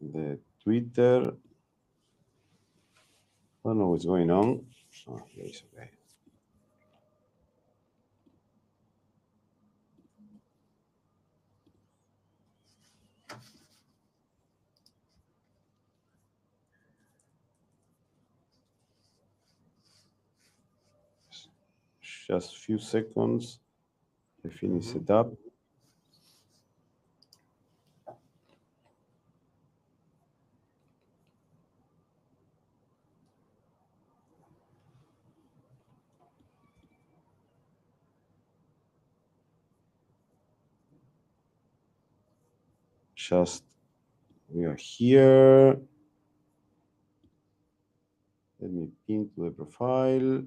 the Twitter. I don't know what's going on. Oh, it's okay. Just a few seconds. I finish it up. Just, we are here. Let me pin to the profile.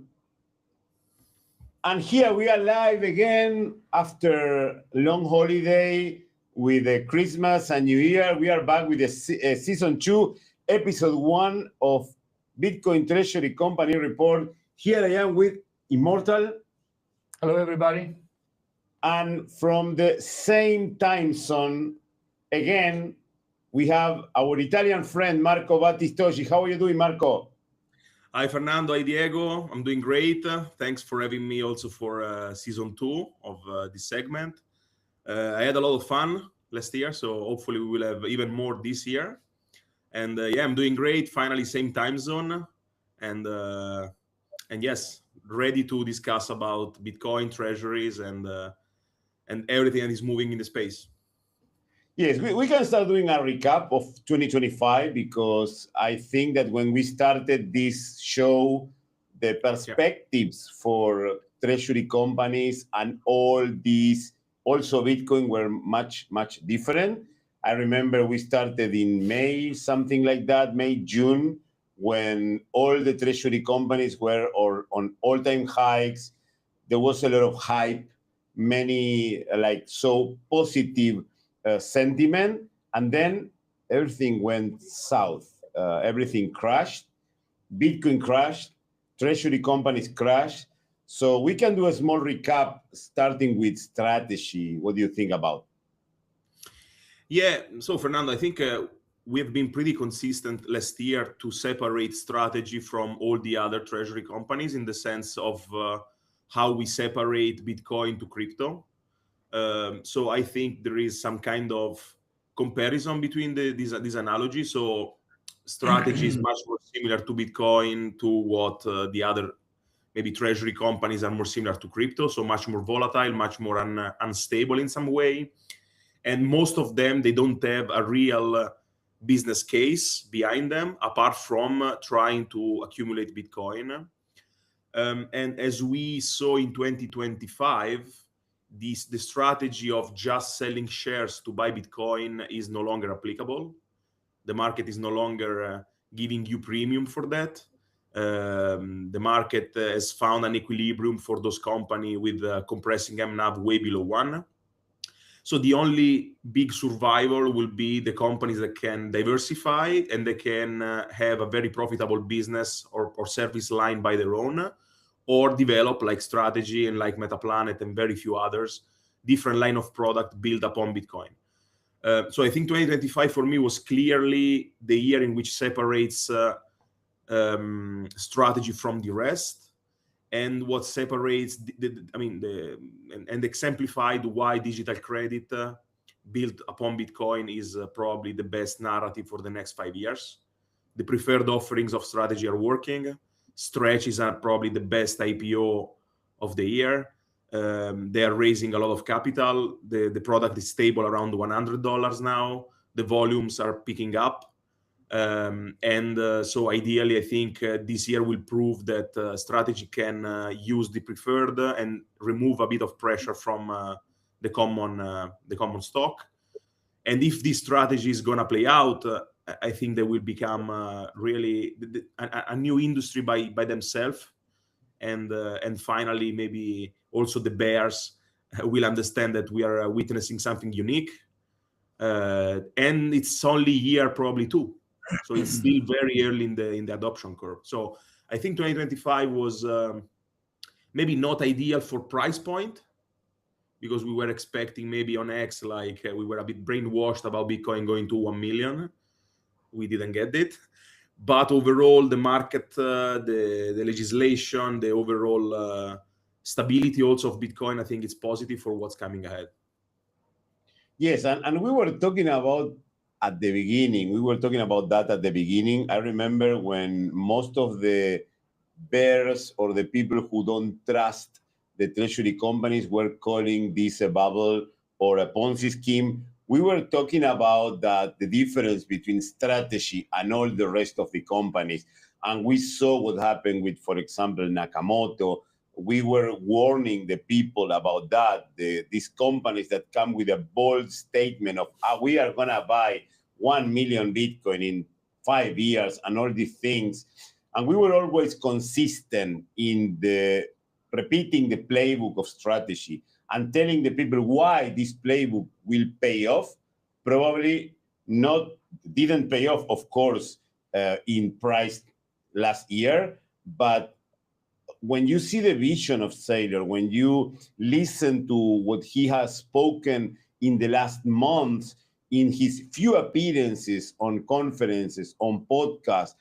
And here we are live again after long holiday with the Christmas and New Year. We are back with the season 2, episode 1 of Bitcoin Treasury Company Report. Here I am with Immortal. Hello, everybody. And from the same time zone, again, we have our Italian friend, Marco Battistoci. How are you doing, Marco? Hi, Fernando. Hi, Diego. I'm doing great. Thanks for having me also for season 2 of this segment. I had a lot of fun last year, so hopefully we will have even more this year. And yeah, I'm doing great. Finally, same time zone. And yes, ready to discuss about Bitcoin, treasuries, and everything that is moving in the space. Yes, we can start doing a recap of 2025 because I think that when we started this show, the perspectives for treasury companies and all these, also Bitcoin, were much, much different. I remember we started in May, something like that, May, June, when all the treasury companies were on all-time hikes. There was a lot of hype, many so positive sentiment, and then everything went south. Everything crashed. Bitcoin crashed. Treasury companies crashed. So we can do a small recap starting with strategy. What do you think about? Yeah, so Fernando, I think we have been pretty consistent last year to separate strategy from all the other treasury companies in the sense of how we separate Bitcoin to crypto. So I think there is some kind of comparison between these analogies. So strategy is much more similar to Bitcoin, to what the other maybe treasury companies are more similar to crypto. So much more volatile, much more unstable in some way. And most of them, they don't have a real business case behind them, apart from trying to accumulate Bitcoin. And as we saw in 2025, the strategy of just selling shares to buy Bitcoin is no longer applicable. The market is no longer giving you premium for that. The market has found an equilibrium for those companies with compressing MNAV way below 1. So the only big survivor will be the companies that can diversify and they can have a very profitable business or service line by their own, or develop like Strategy and like Metaplanet and very few others, different line of product built upon Bitcoin. So I think 2025 for me was clearly the year in which separates strategy from the rest, and what separates and exemplified why digital credit built upon Bitcoin is probably the best narrative for the next 5 years. The preferred offerings of Strategy are working. Stretch is probably the best IPO of the year. They are raising a lot of capital. The product is stable around $100 now. The volumes are picking up. So ideally, I think this year will prove that Strategy can use the preferred and remove a bit of pressure from the common stock. And if this strategy is going to play out, I think they will become really a new industry by themselves. And finally, maybe also the bears will understand that we are witnessing something unique. And it's only year probably 2. So it's still very early in the adoption curve. So I think 2025 was maybe not ideal for price point, because we were expecting maybe on X, we were a bit brainwashed about Bitcoin going to 1 million. we didn't get it. But overall, the market, the legislation, the overall stability also of Bitcoin, I think it's positive for what's coming ahead. Yes, and we were talking about at the beginning. We were talking about that at the beginning. I remember when most of the bears or the people who don't trust the treasury companies were calling this a bubble or a Ponzi scheme. We were talking about that the difference between strategy and all the rest of the companies. And we saw what happened with, for example, Nakamoto. We were warning the people about that, these companies that come with a bold statement of we are going to buy 1 million Bitcoin in 5 years and all these things. And we were always consistent in the repeating the playbook of strategy and telling the people why this playbook will pay off. Probably didn't pay off, of course, in price last year. But when you see the vision of Saylor, when you listen to what he has spoken in the last months, in his few appearances on conferences, on podcasts,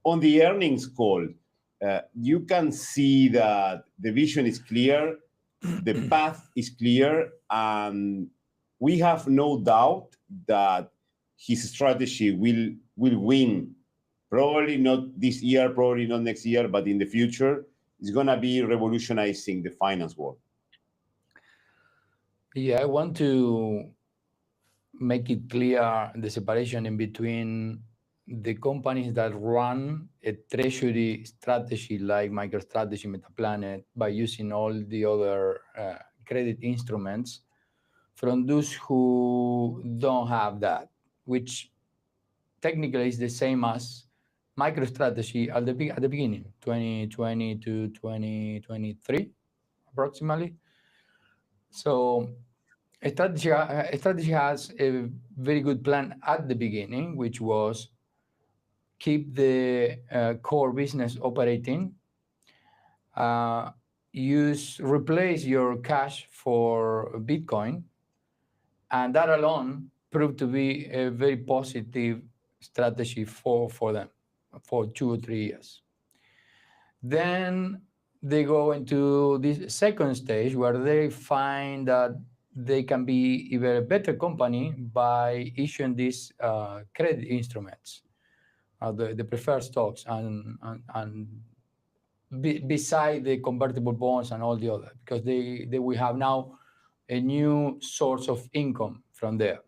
on the earnings call, you can see that the vision is clear, the path is clear, and we have no doubt that his strategy will win. Probably not this year, probably not next year, but in the future, it's going to be revolutionizing the finance world. Yeah, I want to make it clear the separation in between the companies that run a treasury strategy like MicroStrategy, Metaplanet, by using all the other credit instruments, from those who don't have that, which technically is the same as MicroStrategy at the beginning, 2020 to 2023, approximately. So strategy has a very good plan at the beginning, which was keep the core business operating, replace your cash for Bitcoin, and that alone proved to be a very positive strategy for them for 2 or 3 years. Then they go into this second stage where they find that they can be even a better company by issuing these credit instruments, the preferred stocks, and beside the convertible bonds and all the other, because they will have now a new source of income from there.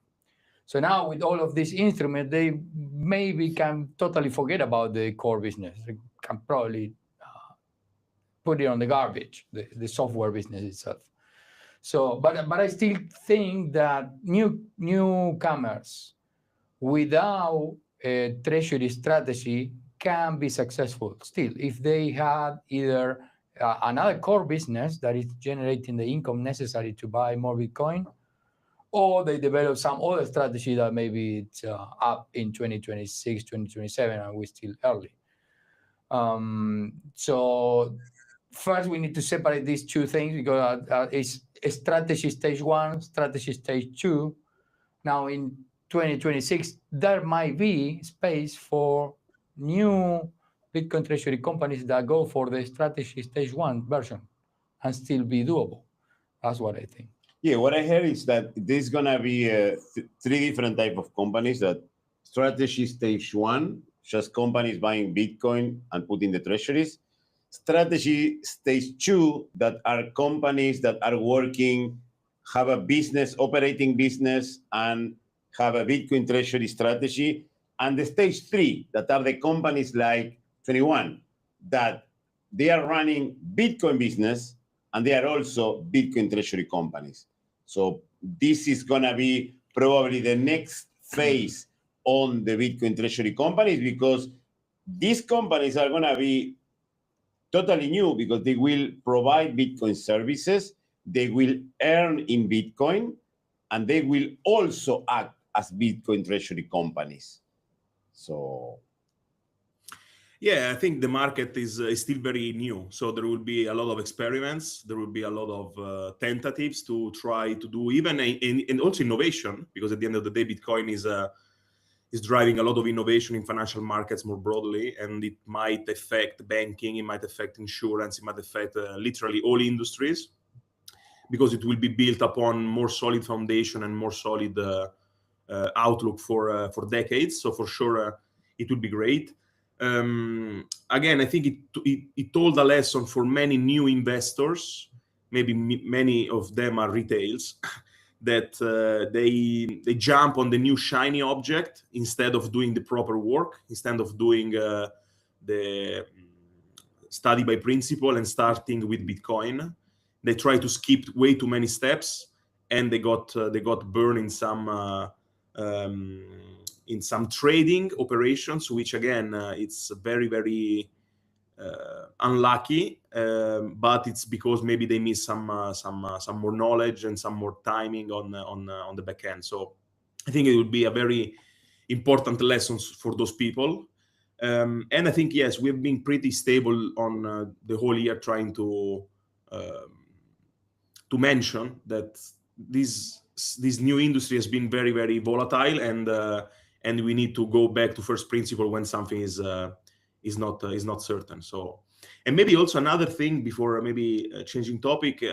So now with all of these instruments, they maybe can totally forget about the core business. They can probably put it on the garbage, the software business itself. So, but I still think that newcomers without a treasury strategy can be successful still if they had either another core business that is generating the income necessary to buy more Bitcoin, or they develop some other strategy that maybe it's up in 2026, 2027, and we're still early. So first we need to separate these two things, because it's a strategy stage 1, strategy stage 2. Now in 2026, there might be space for new Bitcoin treasury companies that go for the strategy stage 1 version and still be doable. That's what I think. Yeah, what I heard is that there's going to be 3 different types of companies. That strategy stage 1, just companies buying Bitcoin and putting the treasuries. Strategy stage 2, that are companies that are working, have a business, operating business, and have a Bitcoin treasury strategy. And the stage 3, that are the companies like 21, that they are running Bitcoin business and they are also Bitcoin treasury companies. So this is going to be probably the next phase on the Bitcoin treasury companies, because these companies are going to be totally new, because they will provide Bitcoin services, they will earn in Bitcoin, and they will also act as Bitcoin treasury companies. So yeah, I think the market is still very new. So there will be a lot of experiments. There will be a lot of tentatives to try to do even and also innovation, because at the end of the day, Bitcoin is is driving a lot of innovation in financial markets more broadly, and it might affect banking, it might affect insurance, it might affect literally all industries, because it will be built upon more solid foundation and more solid outlook for decades. So for sure, it would be great. Again, I think it told a lesson for many new investors. Maybe many of them are retails, that they jump on the new shiny object instead of doing the proper work, instead of doing the study by principle and starting with Bitcoin. They try to skip way too many steps, and they got burned in some trading operations, which again it's very, very unlucky, but it's because maybe they miss some more knowledge and some more timing on the back end. So I think it would be a very important lesson for those people. And I think, yes, we've been pretty stable on the whole year, trying to mention that this new industry has been very, very volatile, and we need to go back to first principle when something is not certain. So, and maybe also another thing before maybe changing topic,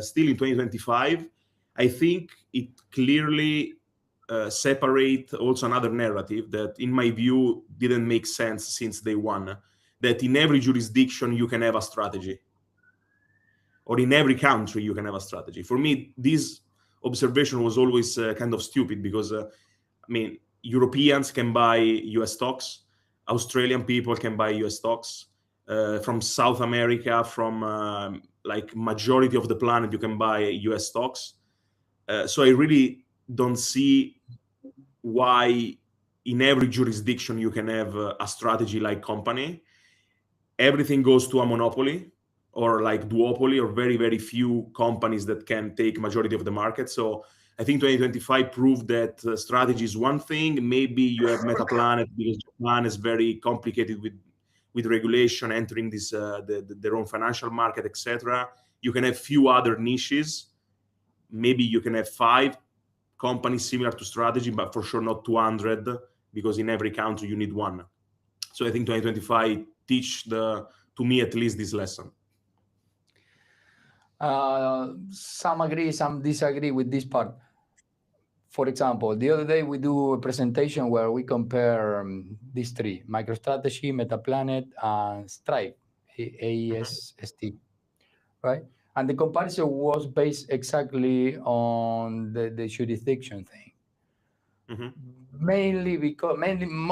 still in 2025, I think it clearly separate also another narrative that, in my view, didn't make sense since day one, that in every jurisdiction you can have a strategy, or in every country you can have a strategy. For me, this observation was always kind of stupid, because I mean, Europeans can buy US stocks, Australian people can buy US stocks, from South America, from like majority of the planet, you can buy US stocks. So I really don't see why in every jurisdiction you can have a strategy like company. Everything goes to a monopoly, or like duopoly, or very, very few companies that can take majority of the market. So I think 2025 proved that strategy is one thing. Maybe you have Metaplanet, because Japan is very complicated with regulation, entering this their own financial market, etc. You can have few other niches. Maybe you can have 5 companies similar to strategy, but for sure not 200, because in every country you need one. So I think 2025 teach to me at least this lesson. Some agree, some disagree with this part. For example, the other day we do a presentation where we compare these 3: MicroStrategy, Metaplanet, and Stripe, AESST, right? And the comparison was based exactly on the jurisdiction thing. Mm-hmm. Mainly because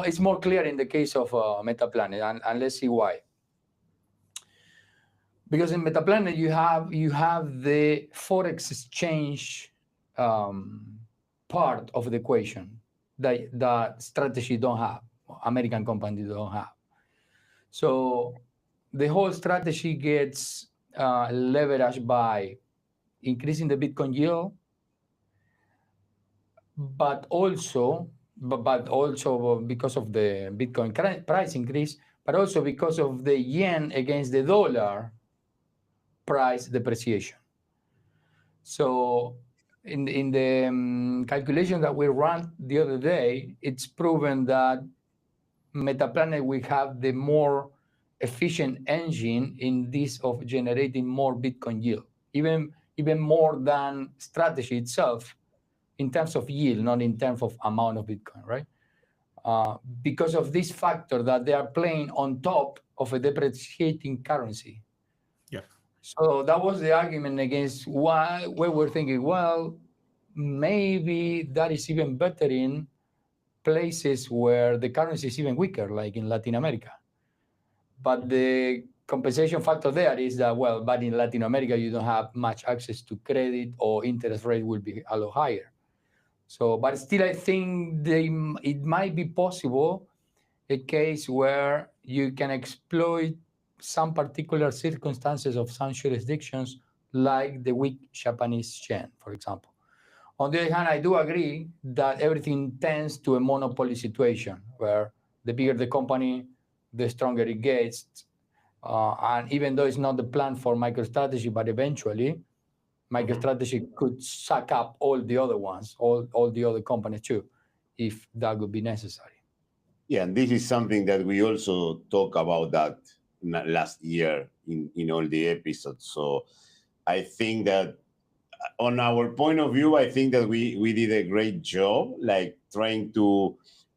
it's more clear in the case of Metaplanet, and let's see why. Because in Metaplanet you have the forex exchange part of the equation that strategy don't have, American companies don't have. So the whole strategy gets leveraged by increasing the Bitcoin yield, but also because of the Bitcoin price increase, but also because of the yen against the dollar price depreciation. So in the calculation that we ran the other day, it's proven that Metaplanet will have the more efficient engine in this of generating more Bitcoin yield, even more than strategy itself, in terms of yield, not in terms of amount of Bitcoin, right? Because of this factor that they are playing on top of a depreciating currency. Yeah. So that was the argument against why we were thinking, well, maybe that is even better in places where the currency is even weaker, like in Latin America. But the compensation factor there is that, well, but in Latin America, you don't have much access to credit, or interest rate will be a lot higher. So, but still, I think it might be possible a case where you can exploit some particular circumstances of some jurisdictions, like the weak Japanese yen, for example. On the other hand, I do agree that everything tends to a monopoly situation, where the bigger the company, the stronger it gets. And even though it's not the plan for MicroStrategy, but eventually MicroStrategy could suck up all the other ones, all the other companies too, if that would be necessary. Yeah, and this is something that we also talk about that last year in all the episodes. So I think that on our point of view, I think that we did a great job, like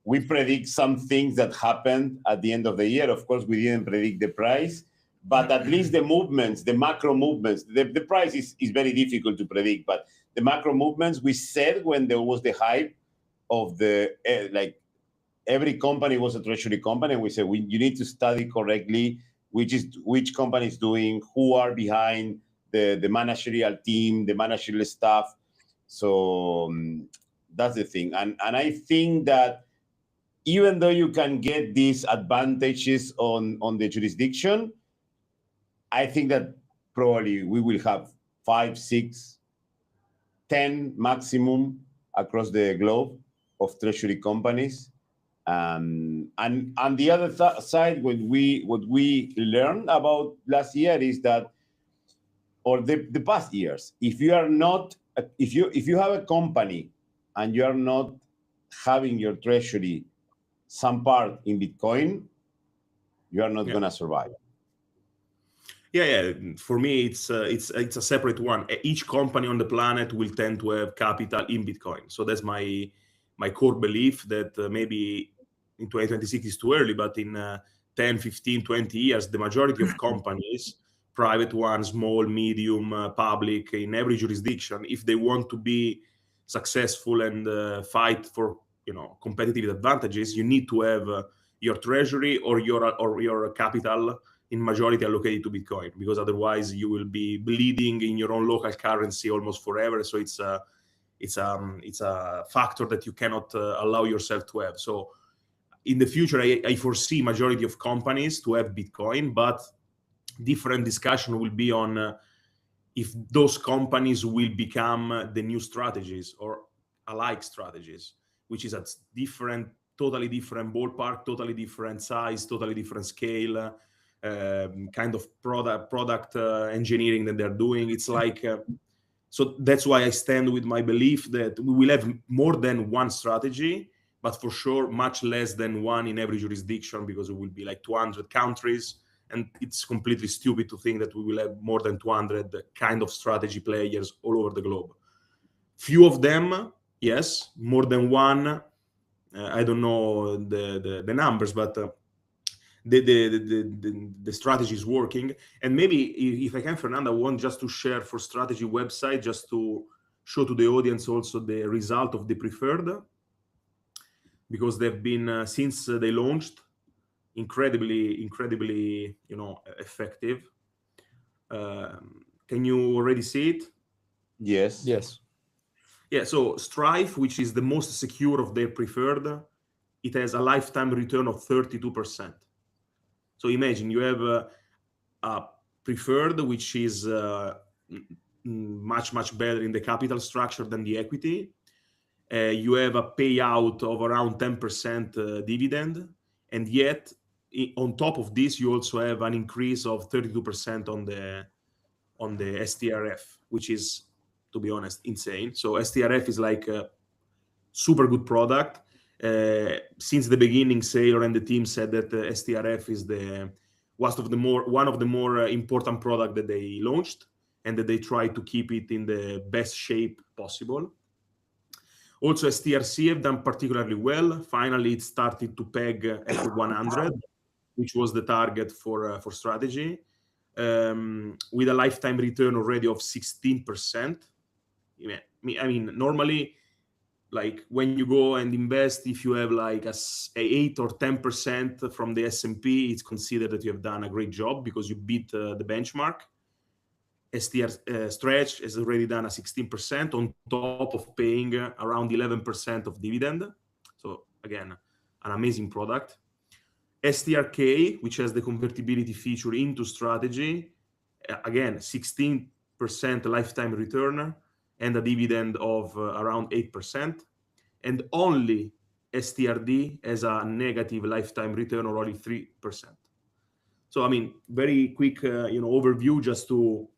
we predict some things that happened at the end of the year. Of course, we didn't predict the price, but at least the movements, the macro movements, the price is very difficult to predict, but the macro movements, we said when there was the hype of the, like every company was a treasury company, and we said, you need to study correctly which company is doing, who are behind the managerial team, the managerial staff. So that's the thing. And I think that even though you can get these advantages on the jurisdiction, I think that probably we will have 5, 6, 10 maximum across the globe of treasury companies. And on the other side, what we learned about last year is that, or the past years, if you have a company and you are not having your treasury some part in Bitcoin, you are not gonna survive. Yeah. For me, it's a separate one. Each company on the planet will tend to have capital in Bitcoin. So that's my core belief that maybe in 2026 is too early, but in 10, 15, 20 years, the majority of companies, private ones, small, medium, public, in every jurisdiction, if they want to be successful and fight for competitive advantages, you need to have your treasury or your capital in majority allocated to Bitcoin, because otherwise you will be bleeding in your own local currency almost forever. So it's a factor that you cannot allow yourself to have. So in the future, I foresee majority of companies to have Bitcoin, but different discussion will be on if those companies will become the new strategies or alike strategies, which is a totally different ballpark, totally different size, totally different scale, kind of product engineering that they're doing. It's like, so that's why I stand with my belief that we will have more than one strategy, but for sure much less than one in every jurisdiction, because it will be like 200 countries. And it's completely stupid to think that we will have more than 200 kind of strategy players all over the globe. Few of them, yes. More than one, I don't know the numbers, but the strategy is working. And maybe if I can, Fernando, I want just to share for strategy website, just to show to the audience also the result of the preferred, because they've been since they launched incredibly effective. Can you already see it? Yes. Yeah, so Strife, which is the most secure of their preferred, it has a lifetime return of 32%. So imagine you have a preferred, which is much better in the capital structure than the equity. You have a payout of around 10% dividend, and yet on top of this, you also have an increase of 32% on the STRF, which is, to be honest, insane. So STRF is like a super good product. Since the beginning, Saylor and the team said that STRF is one of the more important product that they launched, and that they try to keep it in the best shape possible. Also, STRC have done particularly well. Finally, it started to peg at 100, which was the target for strategy, with a lifetime return already of 16%. I mean, normally, like when you go and invest, if you have like a 8 or 10% from the S&P, it's considered that you have done a great job because you beat the benchmark. STR Stretch has already done a 16% on top of paying around 11% of dividend. So again, an amazing product. STRK, which has the convertibility feature into strategy, again, 16% lifetime return and a dividend of around 8%. And only STRD has a negative lifetime return of only 3%. So, I mean, very quick overview just to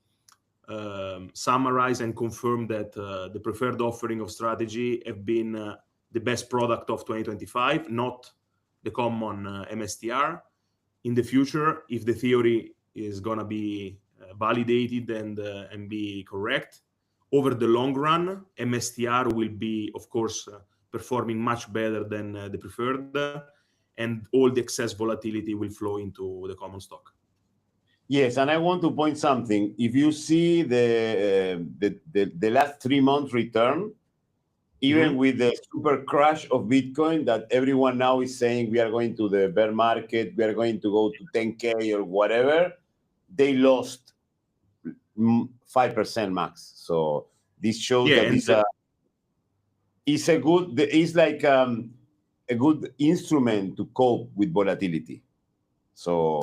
summarize and confirm that the preferred offering of strategy have been the best product of 2025, not the common MSTR. In the future, if the theory is going to be validated and be correct, over the long run, MSTR will be, of course, performing much better than the preferred, and all the excess volatility will flow into the common stock. Yes, and I want to point something. If you see the last 3 months return, even with the super crash of Bitcoin that everyone now is saying we are going to the bear market, we are going to go to 10K or whatever, they lost 5% max. So this shows that it's like a good instrument to cope with volatility. So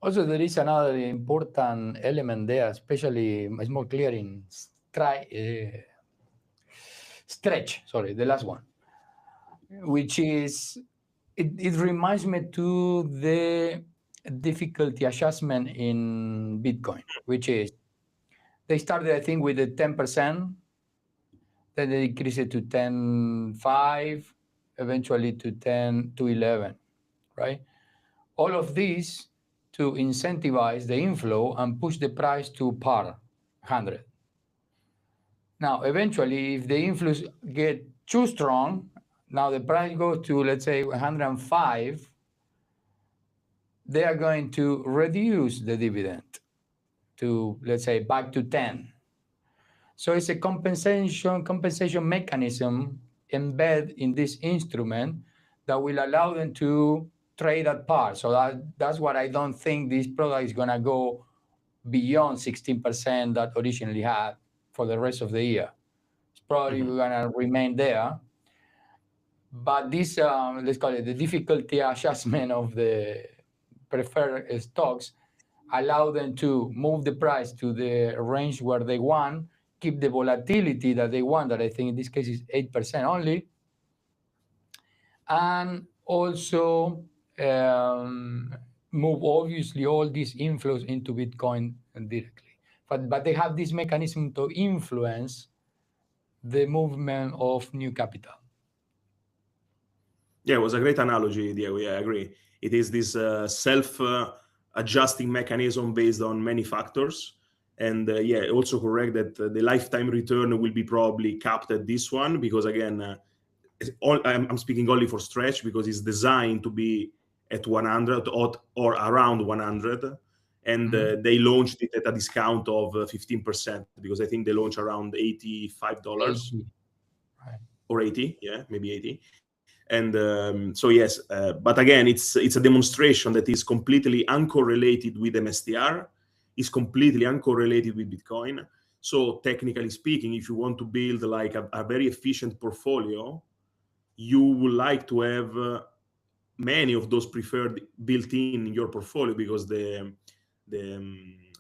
also there is another important element there, especially it's more clear in stretch, sorry, the last one, which is, it reminds me to the difficulty adjustment in Bitcoin, which is they started, I think, with the 10%, then they increased it to 10.5, eventually to 10 to 11, right? All of these to incentivize the inflow and push the price to par 100. Now, eventually, if the inflows get too strong, now the price goes to, let's say, 105, they are going to reduce the dividend to, let's say, back to 10. So it's a compensation mechanism embedded in this instrument that will allow them to trade at par. So that's what I don't think this product is going to go beyond 16% that originally had for the rest of the year. It's probably going to remain there. But this, let's call it the difficulty adjustment of the preferred stocks, allow them to move the price to the range where they want, keep the volatility that they want, that I think in this case is 8% only, and also move obviously all these inflows into Bitcoin directly. But they have this mechanism to influence the movement of new capital. Yeah, it was a great analogy, Diego. Yeah, I agree. It is this self-adjusting mechanism based on many factors. And yeah, also correct that the lifetime return will be probably capped at this one, because again, I'm speaking only for Stretch, because it's designed to be at 100 or around 100. And they launched it at a discount of 15%, because I think they launched around $85. 80. Right. Or 80, yeah, maybe 80. And so yes, but again, it's a demonstration that is completely uncorrelated with MSTR, is completely uncorrelated with Bitcoin. So technically speaking, if you want to build like a very efficient portfolio, you would like to have many of those preferred built in your portfolio, because the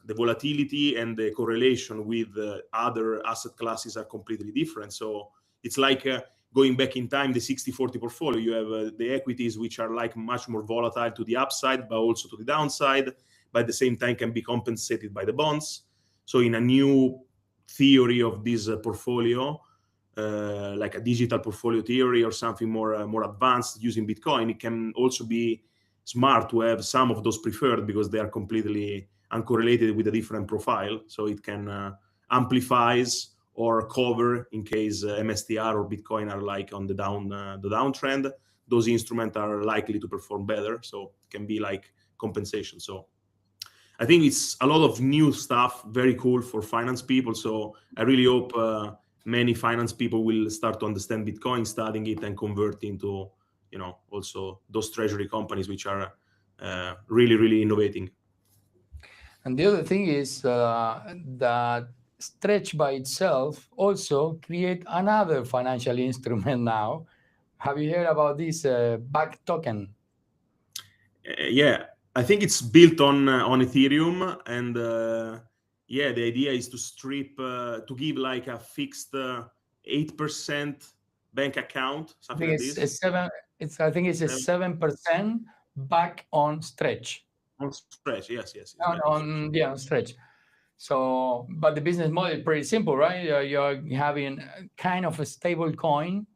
volatility and the correlation with other asset classes are completely different. So it's like going back in time, the 60-40 portfolio, you have the equities, which are like much more volatile to the upside, but also to the downside, but at the same time can be compensated by the bonds. So in a new theory of this portfolio, like a digital portfolio theory or something more advanced using Bitcoin, it can also be smart to have some of those preferred, because they are completely uncorrelated with a different profile. So it can amplifies or cover in case MSTR or Bitcoin are like on the downtrend. Those instruments are likely to perform better, so it can be like compensation. So I think it's a lot of new stuff, very cool for finance people. So I really hope many finance people will start to understand Bitcoin, studying it, and convert into, you know, also those treasury companies which are really, really innovating. And the other thing is that Stretch by itself also create another financial instrument now. Have you heard about this back token? Yeah, I think it's built on Ethereum, and yeah, the idea is to strip, to give like a fixed 8% bank account, something like this. I think it's a 7% back on Stretch. On Stretch, yes. On Stretch. So, but the business model is pretty simple, right? You're having kind of a stable coin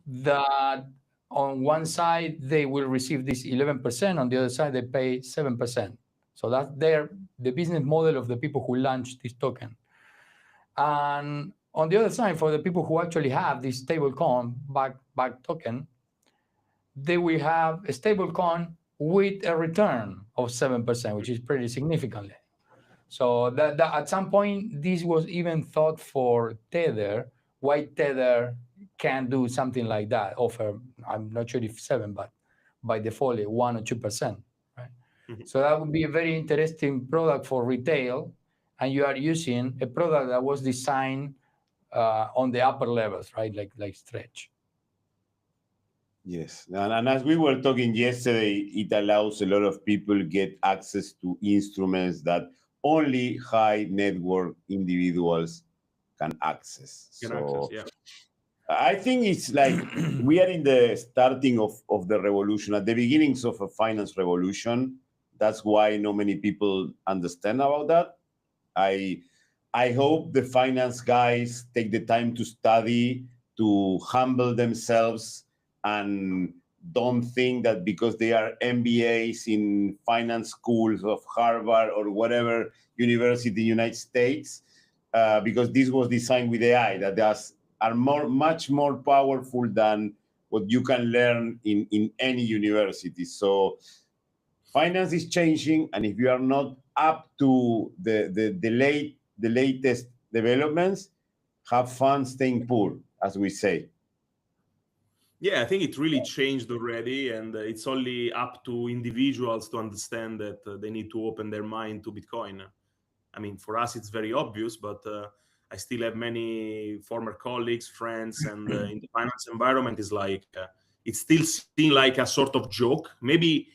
that on one side they will receive this 11%, on the other side they pay 7%. So that's the business model of the people who launched this token. And on the other side, for the people who actually have this stablecoin back token, they will have a stablecoin with a return of 7%, which is pretty significant. So that at some point, this was even thought for Tether. Why Tether can't do something like that, offer, I'm not sure if 7, but by default, 1 or 2%, right? So that would be a very interesting product for retail, and you are using a product that was designed on the upper levels, right? Like Stretch. Yes, and as we were talking yesterday, it allows a lot of people get access to instruments that only high net worth individuals can access. I think it's like we are in the starting of the revolution, at the beginnings of a finance revolution. That's why not many people understand about that. I hope the finance guys take the time to study, to humble themselves, and don't think that because they are MBAs in finance schools of Harvard or whatever university in the United States, because this was designed with AI, that are much more powerful than what you can learn in any university. So finance is changing, and if you are not up to the latest developments, have fun staying poor, as we say. Yeah, I think it really changed already, and it's only up to individuals to understand that they need to open their mind to Bitcoin. I mean, for us, it's very obvious, but I still have many former colleagues, friends, and in the finance environment, is like it's still seen like a sort of joke, maybe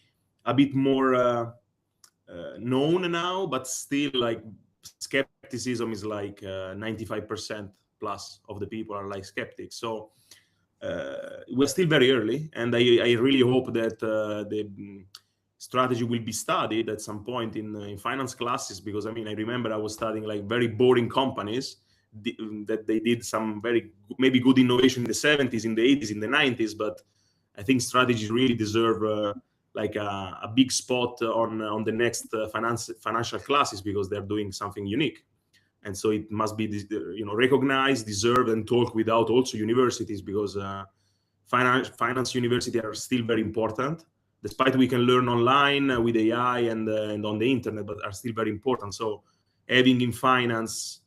a bit more known now, but still like skepticism is like 95% plus of the people are like skeptics. So we're still very early, and I really hope that the strategy will be studied at some point in finance classes, because I mean, I remember I was studying like very boring companies that they did some very maybe good innovation in the 70s, in the 80s, in the 90s, but I think strategies really deserve like a big spot on the next financial classes, because they're doing something unique. And so it must be, recognized, deserved, and talked without also universities, because finance universities are still very important, despite we can learn online with AI and on the internet, but are still very important. So having in finance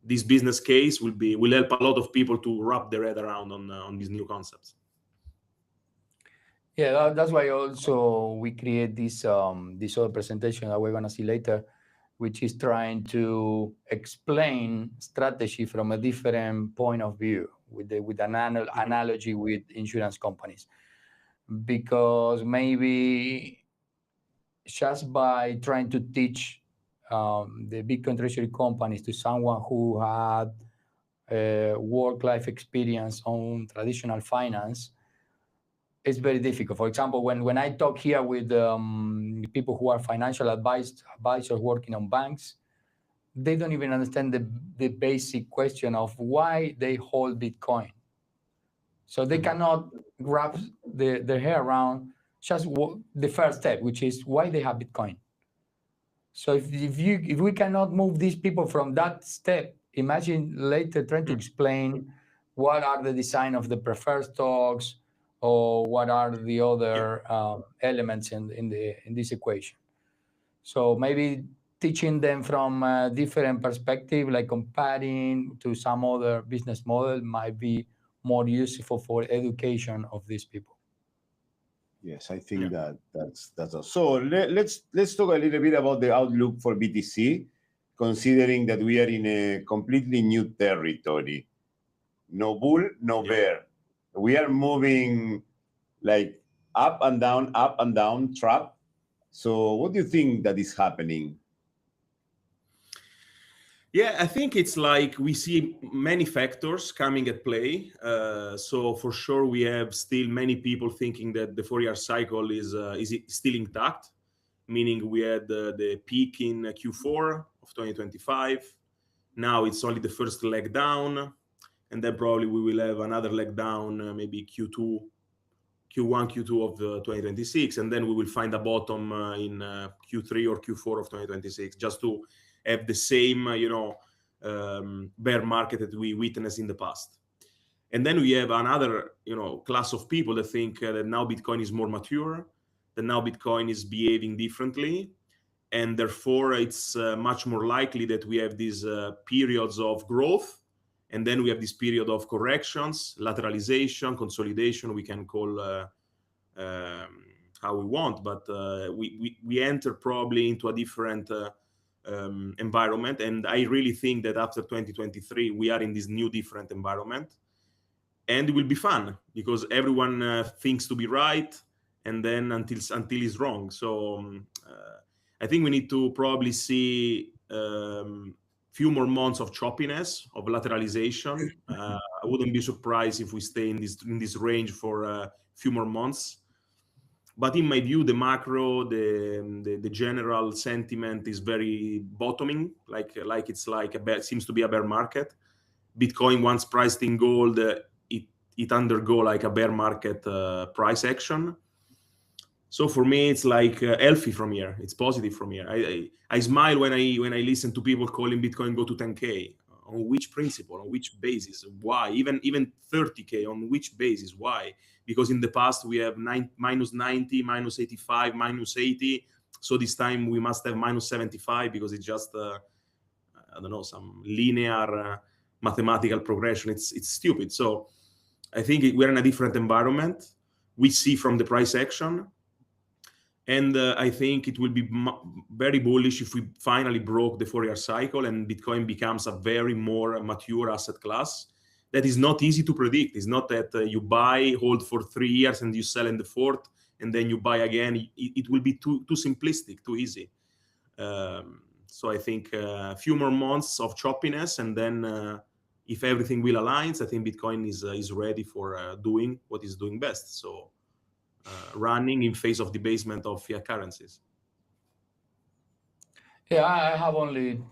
this business case will help a lot of people to wrap their head around on these new concepts. Yeah, that's why also we create this other presentation that we're gonna see later, which is trying to explain strategy from a different point of view, with an analogy with insurance companies. Because maybe just by trying to teach the Bitcoin Treasury companies to someone who had a work-life experience on traditional finance, it's very difficult. For example, when I talk here with people who are financial advisors working on banks, they don't even understand the basic question of why they hold Bitcoin. So they cannot wrap their head around just the first step, which is why they have Bitcoin. So if we cannot move these people from that step, imagine later trying to explain what are the design of the preferred stocks, or what are the other elements in this equation. So maybe teaching them from a different perspective, like comparing to some other business model, might be more useful for education of these people. Yes, I think that's all. So let's talk a little bit about the outlook for BTC, considering that we are in a completely new territory. No bull, no bear. We are moving like up and down trap. So what do you think that is happening? Yeah, I think it's like we see many factors coming at play. So for sure, we have still many people thinking that the 4-year cycle is still intact, meaning we had the peak in Q4 of 2025. Now it's only the first leg down. and then probably we will have another leg down, maybe Q1, Q2 of 2026, and then we will find a bottom in Q3 or Q4 of 2026, just to have the same, bear market that we witnessed in the past. And then we have another, class of people that think that now Bitcoin is more mature, that now Bitcoin is behaving differently, and therefore it's much more likely that we have these periods of growth, and then we have this period of corrections, lateralization, consolidation. We can call how we want, but we enter probably into a different environment. And I really think that after 2023, we are in this new different environment. And it will be fun because everyone thinks to be right, and then until it's wrong. So I think we need to probably see few more months of choppiness, of lateralization. I wouldn't be surprised if we stay in this range for a few more months. But in my view, the macro, the general sentiment is very bottoming, like it's like seems to be a bear market. Bitcoin, once priced in gold, it undergo like a bear market price action. So for me, it's like healthy from here. It's positive from here. I smile when I listen to people calling Bitcoin go to 10K. On which principle? On which basis? Why? Even 30K? On which basis? Why? Because in the past we have minus 90, minus 85, minus 80. So this time we must have minus 75 because it's just I don't know, some linear mathematical progression. It's stupid. So I think we're in a different environment. We see from the price action. And I think it will be very bullish if we finally broke the 4-year cycle and Bitcoin becomes a very more mature asset class. That is not easy to predict. It's not that you buy, hold for 3 years, and you sell in the fourth, and then you buy again. It will be too simplistic, too easy. So I think a few more months of choppiness, and then if everything will align, I think Bitcoin is ready for doing what it's doing best. So running in face of debasement of fiat currencies. Yeah, I have only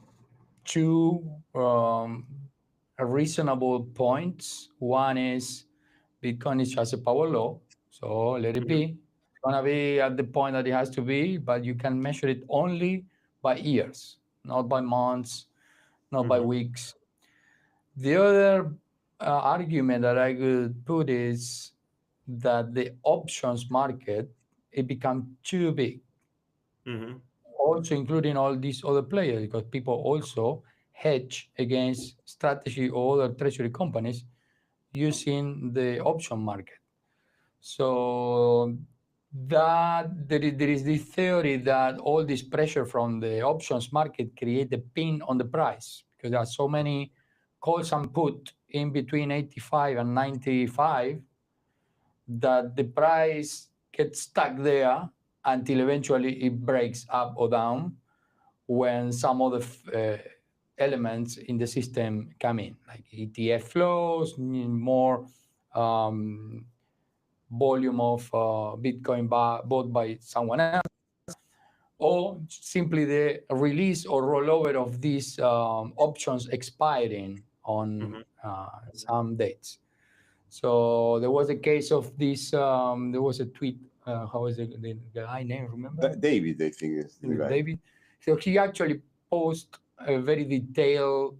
two reasonable points. One is Bitcoin is just a power law, so let it be. It's gonna be at the point that it has to be, but you can measure it only by years, not by months, not by weeks. The other argument that I could put is that the options market, it become too big. Also including all these other players, because people also hedge against strategy or other treasury companies using the option market. So that there is this theory that all this pressure from the options market create a pin on the price, because there are so many calls and put in between 85 and 95 that the price gets stuck there until eventually it breaks up or down when some other elements in the system come in, like ETF flows, more volume of Bitcoin bought by someone else, or simply the release or rollover of these options expiring on some dates. So there was a case of this, there was a tweet, how is it, the guy name, remember? David, I think is the guy. David. So he actually posted a very detailed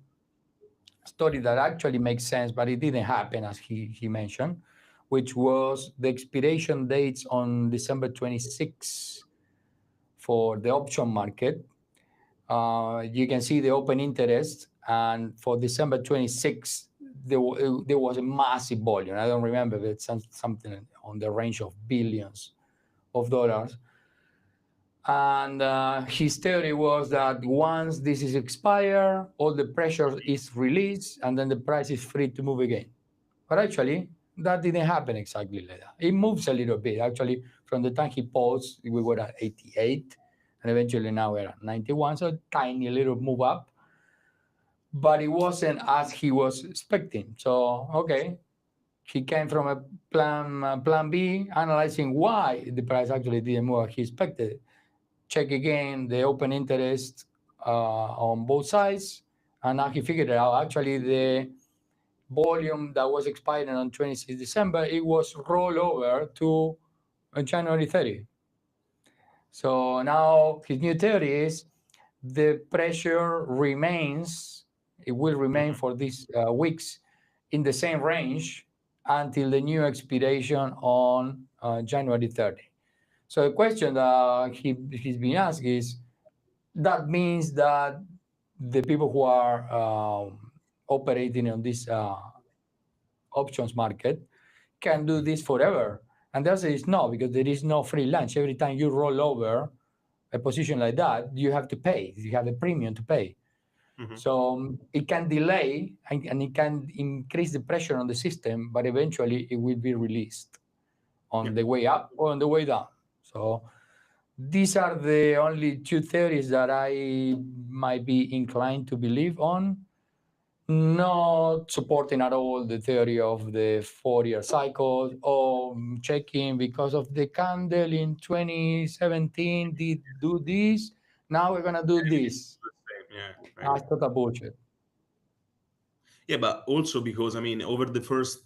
story that actually makes sense, but it didn't happen as he mentioned, which was the expiration dates on December 26 for the option market. You can see the open interest, and for December 26, there was a massive volume. I don't remember, but it's something on the range of billions of dollars. And his theory was that once this is expired, all the pressure is released, and then the price is free to move again. But actually, that didn't happen exactly like that. It moves a little bit. Actually, from the time he paused, we were at 88, and eventually now we're at 91, so tiny little move up. But it wasn't as he was expecting. So, okay, he came from a plan B, analyzing why the price actually didn't move as he expected. Check again the open interest on both sides, and now he figured it out. Actually, the volume that was expiring on 26 December, it was rolled over to January 30. So now his new theory is the pressure remains, it will remain for these weeks in the same range until the new expiration on January 30. So the question that he's been asked is, that means that the people who are operating on this options market can do this forever? And the answer is no, because there is no free lunch. Every time you roll over a position like that, you have to pay. You have a premium to pay. So it can delay and it can increase the pressure on the system, but eventually it will be released on the way up or on the way down. So these are the only two theories that I might be inclined to believe on. Not supporting at all the theory of the 4-year cycle or checking because of the candle in 2017 did do this. Now we're gonna do this. That's total bullshit. Yeah, but also because, I mean, over the first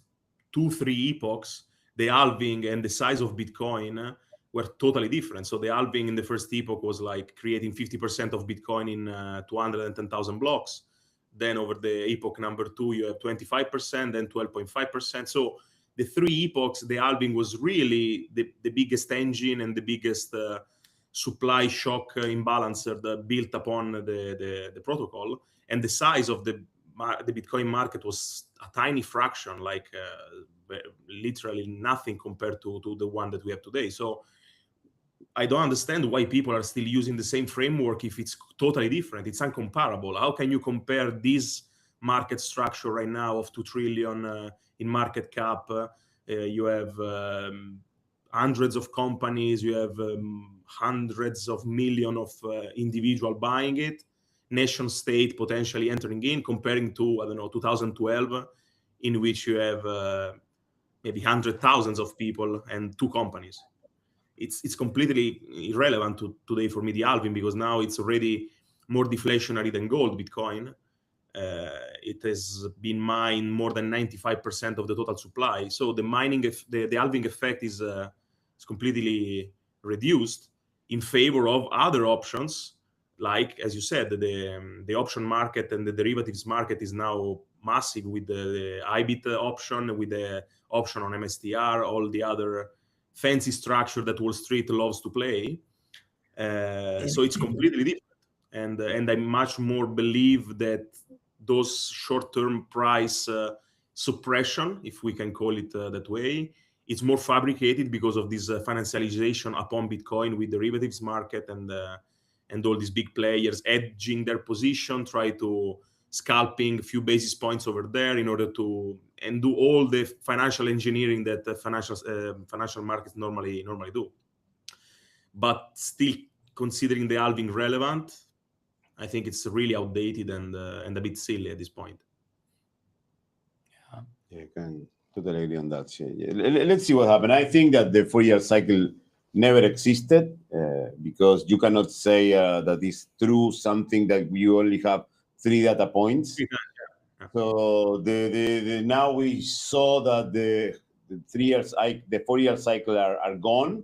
2-3 epochs, the halving and the size of Bitcoin were totally different. So the halving in the first epoch was like creating 50% of Bitcoin in 210,000 blocks. Then over the epoch number 2, you have 25%, then 12.5%. So the 3 epochs, the halving was really the biggest engine and the biggest supply shock imbalancer that built upon the protocol. And the size of the Bitcoin market was a tiny fraction, like literally nothing compared to the one that we have today. So I don't understand why people are still using the same framework if it's totally different. It's uncomparable. How can you compare this market structure right now of 2 trillion in market cap? You have hundreds of companies, you have hundreds of millions of individuals buying it, nation state potentially entering in, comparing to, I don't know, 2012, in which you have maybe 100,000 of people and 2 companies. It's completely irrelevant today for me, the halving, because now it's already more deflationary than gold, Bitcoin. It has been mined more than 95% of the total supply. So the mining, the halving effect is completely reduced in favor of other options. Like, as you said, the option market and the derivatives market is now massive with the IBIT option, with the option on MSTR, all the other fancy structure that Wall Street loves to play. So it's completely different. And I much more believe that those short-term price suppression, if we can call it that way, it's more fabricated because of this financialization upon Bitcoin with derivatives market and all these big players edging their position, try to scalping a few basis points over there in order to and do all the financial engineering that financial markets normally do. But still, considering the halving relevant, I think it's really outdated and a bit silly at this point. Yeah, I can totally agree on that. Yeah. Let's see what happened. I think that the 4-year cycle never existed because you cannot say that it's true something that you only have 3 data points. So now we saw that the 4-year cycle are gone,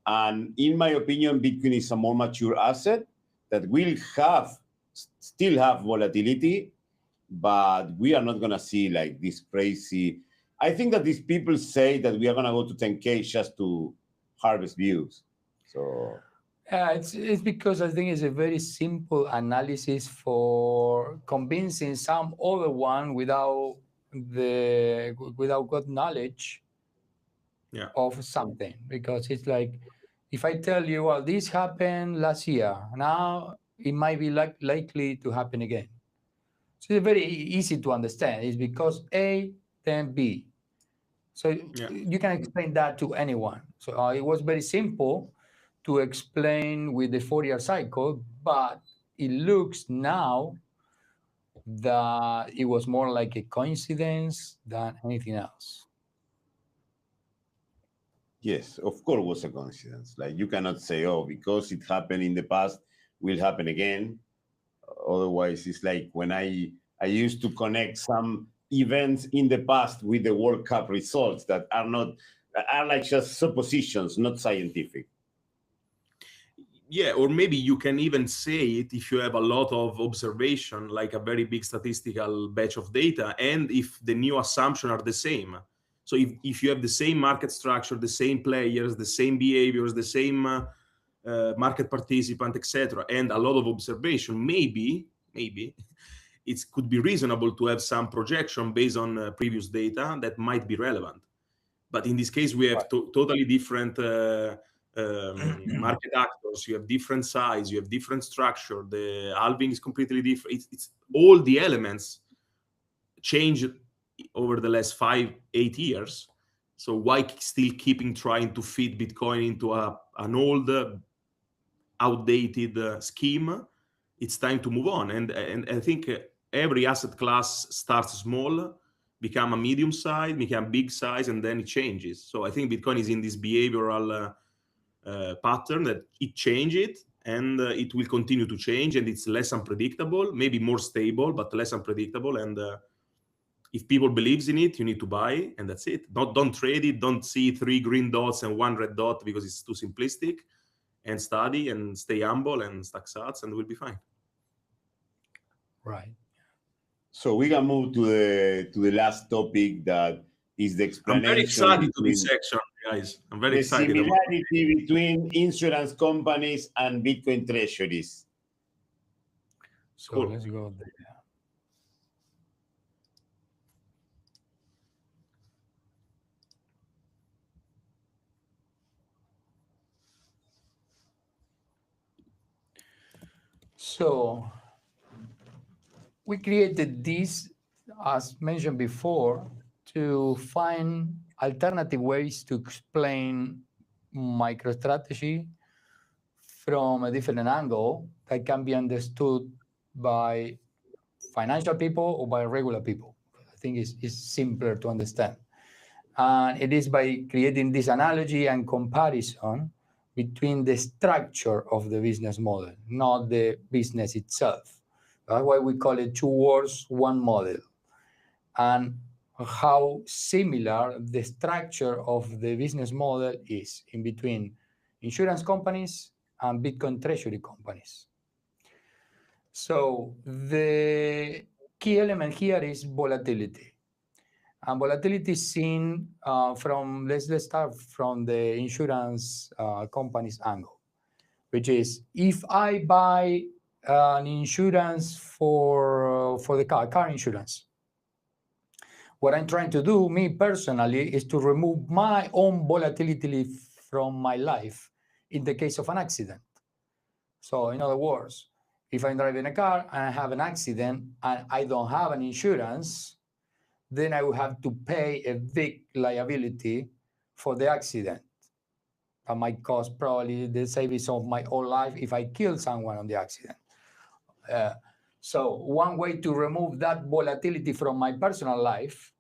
and in my opinion, Bitcoin is a more mature asset that will still have volatility, but we are not gonna see like this crazy. I think that these people say that we are gonna go to 10K just to harvest views. So. It's because I think it's a very simple analysis for convincing some other one without good knowledge of something. Because it's like, if I tell you, well, this happened last year, now it might be likely to happen again. So it's very easy to understand. It's because A, then B. So you can explain that to anyone. So it was very simple to explain with the 4-year cycle, but it looks now that it was more like a coincidence than anything else. Yes, of course it was a coincidence. Like, you cannot say, oh, because it happened in the past, will happen again. Otherwise, it's like when I used to connect some events in the past with the World Cup results that are like just suppositions, not scientific. Yeah, or maybe you can even say it if you have a lot of observation, like a very big statistical batch of data, and if the new assumptions are the same. So if you have the same market structure, the same players, the same behaviors, the same market participant, etc., and a lot of observation, maybe it could be reasonable to have some projection based on previous data that might be relevant. But in this case, we have totally different market actors. You have different size, you have different structure. The halving is completely different. It's all the elements changed over the last 5-8 years. So why still trying to fit Bitcoin into an old, outdated scheme? It's time to move on. And I think every asset class starts small, become a medium size, become big size, and then it changes. So I think Bitcoin is in this behavioral pattern that it changes, and it will continue to change, and it's less unpredictable, maybe more stable, but less unpredictable. And if people believes in it, you need to buy, and that's it. Don't trade it. Don't see 3 green dots and 1 red dot because it's too simplistic. And study and stay humble and stack sats, and we'll be fine. Right. So we can move to the last topic, that is the explanation. I'm very excited to this section, guys. I'm very excited. The similarity between insurance companies and Bitcoin treasuries. So cool. Let's go there. So we created this, as mentioned before, to find alternative ways to explain MicroStrategy from a different angle that can be understood by financial people or by regular people. I think it's simpler to understand. And it is by creating this analogy and comparison between the structure of the business model, not the business itself. That's why we call it 2 worlds, 1 model. And how similar the structure of the business model is in between insurance companies and Bitcoin treasury companies. So the key element here is volatility. And volatility is seen from, let's start from the insurance company's angle, which is if I buy an insurance for the car insurance, what I'm trying to do, me personally, is to remove my own volatility from my life in the case of an accident. So in other words, if I'm driving a car and I have an accident and I don't have an insurance, then I will have to pay a big liability for the accident. That might cost probably the savings of my whole life if I kill someone on the accident. So one way to remove that volatility from my personal life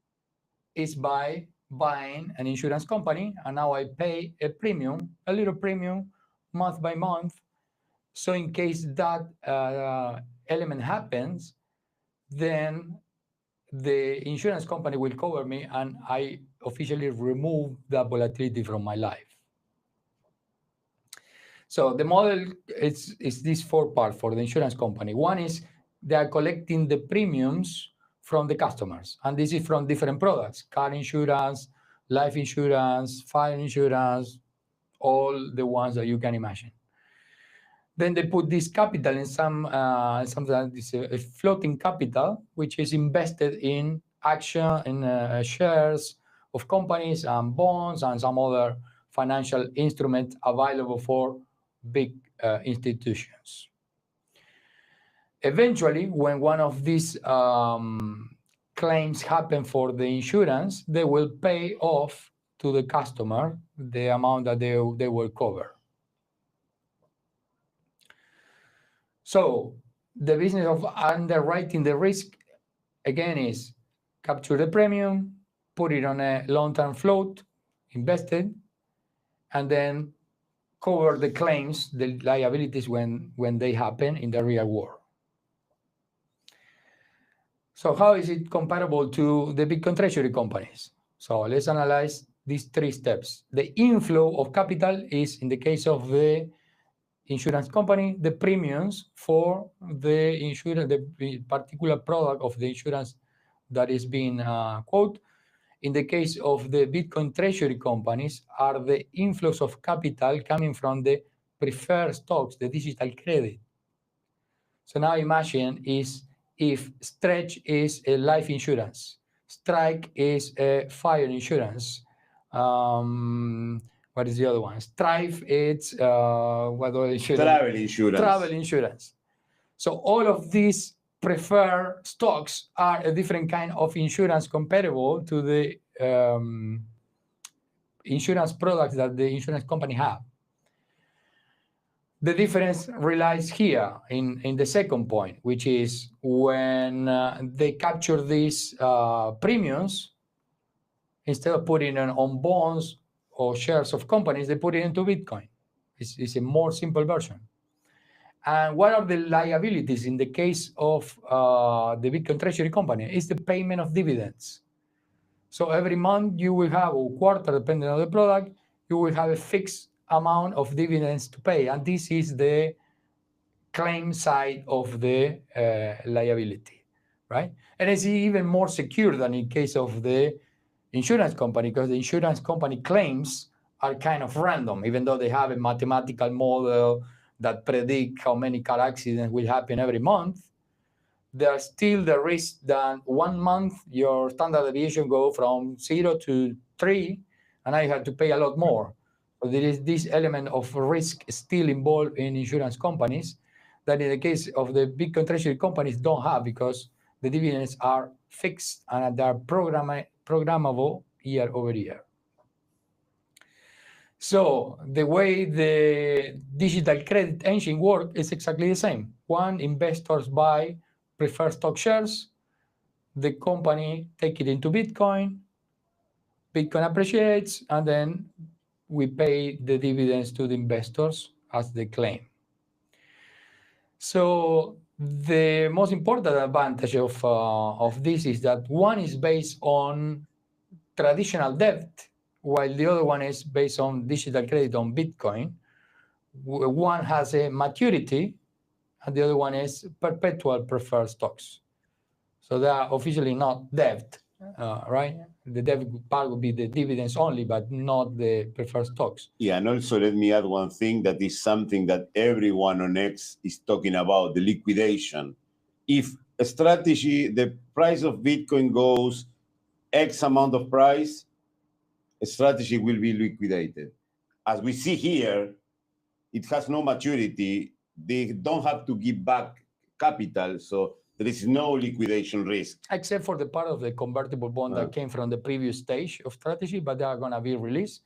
is by buying an insurance company, and now I pay a premium, a little premium, month by month. So in case that element happens, then the insurance company will cover me, and I officially remove that volatility from my life. So the model is this 4 part for the insurance company. One is they are collecting the premiums from the customers, and this is from different products: car insurance, life insurance, fire insurance, all the ones that you can imagine. Then they put this capital in something like this, a floating capital, which is invested in action, in shares of companies and bonds and some other financial instruments available for big institutions. Eventually, when one of these claims happen for the insurance, they will pay off to the customer the amount that they will cover. So the business of underwriting the risk, again, is capture the premium, put it on a long-term float, invested, and then cover the claims, the liabilities when they happen in the real world. So how is it comparable to the Bitcoin treasury companies? So let's analyze these 3 steps. The inflow of capital is, in the case of the insurance company, the premiums for the insurance, the particular product of the insurance that is being quoted. In the case of the Bitcoin treasury companies, are the inflows of capital coming from the preferred stocks, the digital credit. So now imagine if Stretch is a life insurance, Strike is a fire insurance. What is the other one? Strive, it's what other insurance? Travel insurance. Travel insurance. So all of these preferred stocks are a different kind of insurance comparable to the insurance products that the insurance company have. The difference relies here in the second point, which is when they capture these premiums, instead of putting it on bonds or shares of companies, they put it into Bitcoin. It's a more simple version. And what are the liabilities in the case of the Bitcoin treasury company? It's the payment of dividends. So every month you will have, or quarter, depending on the product, you will have a fixed amount of dividends to pay. And this is the claim side of the liability, right? And it's even more secure than in case of the insurance company, because the insurance company claims are kind of random, even though they have a mathematical model that predict how many car accidents will happen every month. There's still the risk that 1 month your standard deviation go from 0 to 3, and now you have to pay a lot more. So there is this element of risk still involved in insurance companies that in the case of the Bitcoin treasury companies don't have, because the dividends are fixed and they're programmable year over year. So the way the digital credit engine works is exactly the same. One, investors buy preferred stock shares, the company take it into Bitcoin, Bitcoin appreciates, and then we pay the dividends to the investors as they claim. So the most important advantage of this is that one is based on traditional debt, while the other one is based on digital credit on Bitcoin. One has a maturity, and the other one is perpetual preferred stocks. So they are officially not debt, right? The debt part would be the dividends only, but not the preferred stocks. Yeah, and also let me add one thing that is something that everyone on X is talking about, the liquidation. If a strategy, the price of Bitcoin goes X amount of price, a strategy will be liquidated. As we see here, it has no maturity. They don't have to give back capital, so there is no liquidation risk. Except for the part of the convertible bond that came from the previous stage of strategy, but they are going to be released.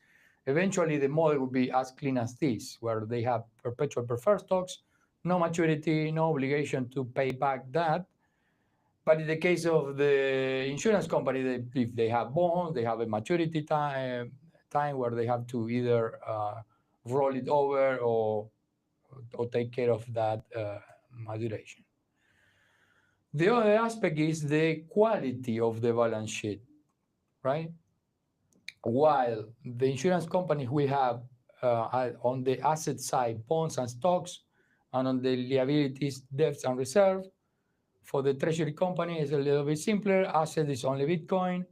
Eventually, the model will be as clean as this, where they have perpetual preferred stocks, no maturity, no obligation to pay back that. But in the case of the insurance company, if they have bonds, they have a maturity time where they have to either roll it over or take care of that maturation. The other aspect is the quality of the balance sheet, right? While the insurance companies will have on the asset side bonds and stocks, and on the liabilities, debts and reserves, for the treasury company is a little bit simpler. Asset is only Bitcoin,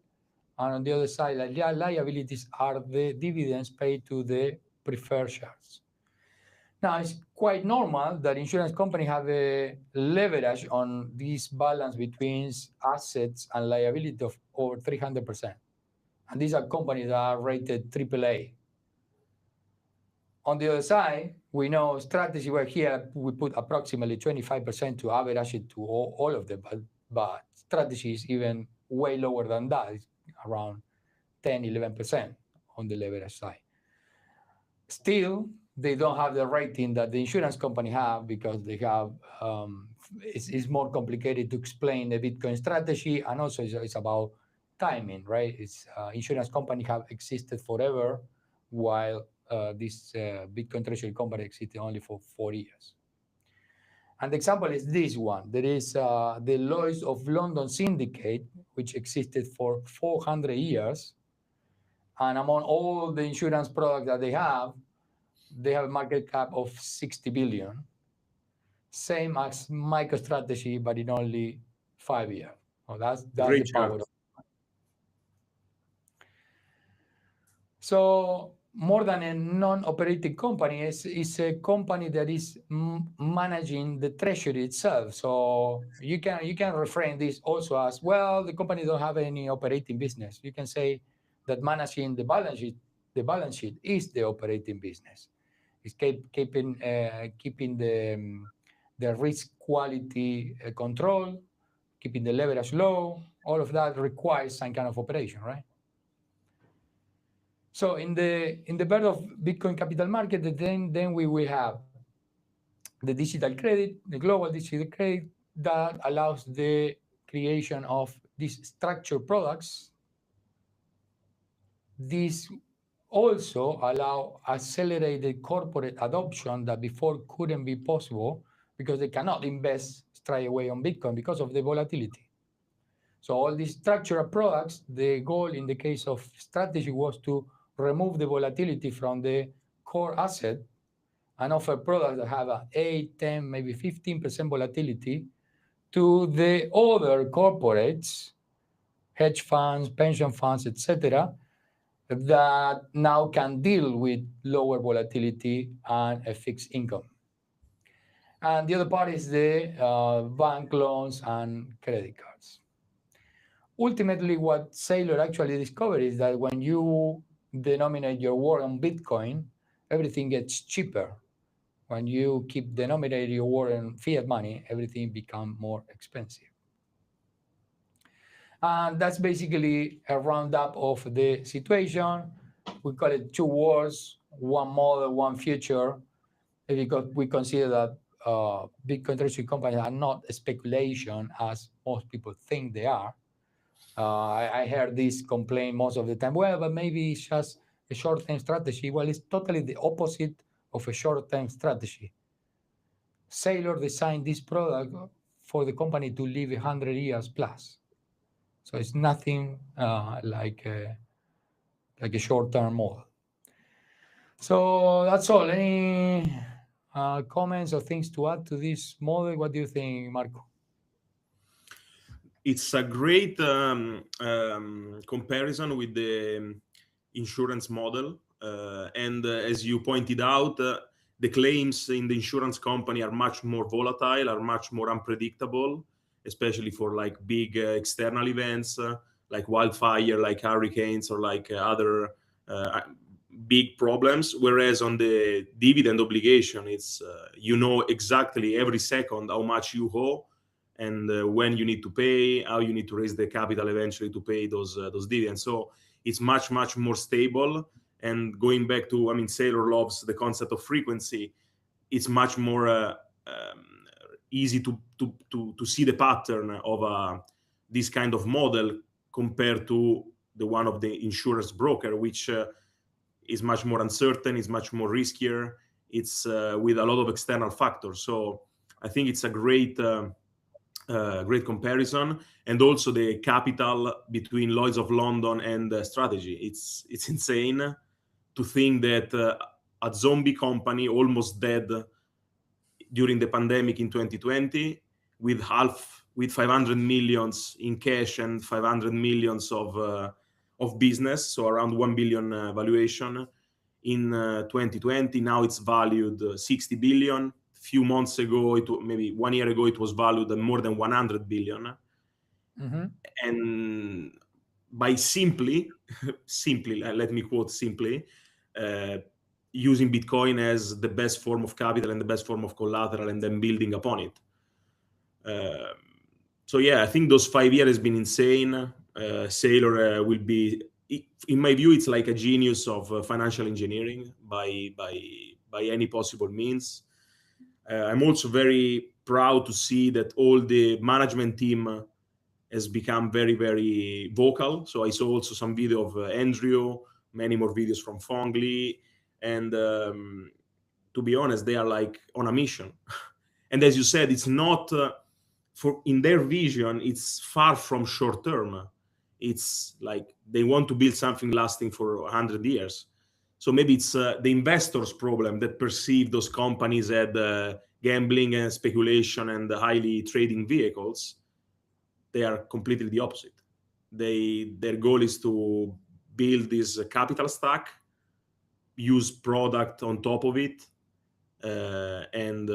and on the other side, liabilities are the dividends paid to the preferred shares. Now, it's quite normal that insurance companies have a leverage on this balance between assets and liability of over 300%. And these are companies that are rated AAA. On the other side, we know strategy where here we put approximately 25% to average it to all of them, but strategy is even way lower than that. It's around 10, 11% on the leverage side. Still, they don't have the rating that the insurance company have, because they have, it's more complicated to explain the Bitcoin strategy, and also it's about timing, right? It's insurance companies have existed forever, while this Bitcoin treasury company existed only for 4 years. And the example is this one. There is the Lloyd's of London Syndicate, which existed for 400 years. And among all the insurance products that they have a market cap of 60 billion. Same as MicroStrategy, but in only 5 years. Oh, that's Great the power chart. of. So more than a non-operating company, is a company that is managing the treasury itself. So you can reframe this also as, well, the company don't have any operating business. You can say that managing the balance sheet is the operating business. It's keeping the risk quality control, keeping the leverage low. All of that requires some kind of operation, right? So in the bird of Bitcoin capital market, then we will have the digital credit, the global digital credit, that allows the creation of these structured products. These also allow accelerated corporate adoption that before couldn't be possible because they cannot invest straight away on Bitcoin because of the volatility. So all these structured products, the goal in the case of strategy was to remove the volatility from the core asset and offer products that have an 8, 10, maybe 15% volatility to the other corporates, hedge funds, pension funds, etc., that now can deal with lower volatility and a fixed income. And the other part is the bank loans and credit cards. Ultimately, what Saylor actually discovered is that when you denominate your work on Bitcoin, everything gets cheaper. When you keep denominating your work in fiat money, everything becomes more expensive. And that's basically a roundup of the situation. We call it 2 wars, 1 model, 1 future, because we consider that Bitcoin treasury companies are not a speculation as most people think they are. I heard this complaint most of the time. Well, but maybe it's just a short-term strategy. Well, it's totally the opposite of a short-term strategy. Saylor designed this product for the company to live 100 years plus. So it's nothing like a short-term model. So that's all. Any comments or things to add to this model? What do you think, Marco? It's a great comparison with the insurance model. And as you pointed out, the claims in the insurance company are much more volatile, are much more unpredictable, especially for like big external events like wildfire, like hurricanes, or like other big problems. Whereas on the dividend obligation, it's you know exactly every second how much you owe, and when you need to pay, how you need to raise the capital eventually to pay those dividends. So it's much more stable. And going back to, Saylor loves the concept of frequency. It's much more easy to see the pattern of this kind of model compared to the one of the insurance broker, which is much more uncertain, is much more riskier. It's with a lot of external factors. So I think it's a great comparison. And also the capital between Lloyd's of London and strategy. It's insane to think that a zombie company almost dead during the pandemic in 2020 with 500 millions in cash and 500 millions of business, so around 1 billion valuation in 2020. Now it's valued 60 billion. Few months ago, maybe 1 year ago, it was valued at more than 100 billion. Mm-hmm. And by simply, let me quote simply, using Bitcoin as the best form of capital and the best form of collateral, and then building upon it. So yeah, I think those 5 years has been insane. Saylor will be, in my view, it's like a genius of financial engineering by any possible means. I'm also very proud to see that all the management team has become very, very vocal. So I saw also some video of Andrew, many more videos from Fongli, and to be honest, they are like on a mission. And as you said, it's not in their vision, it's far from short term. It's like they want to build something lasting for 100 years. So maybe it's the investors' problem that perceive those companies as gambling and speculation and highly trading vehicles. They are completely the opposite. Their goal is to build this capital stack, use product on top of it, and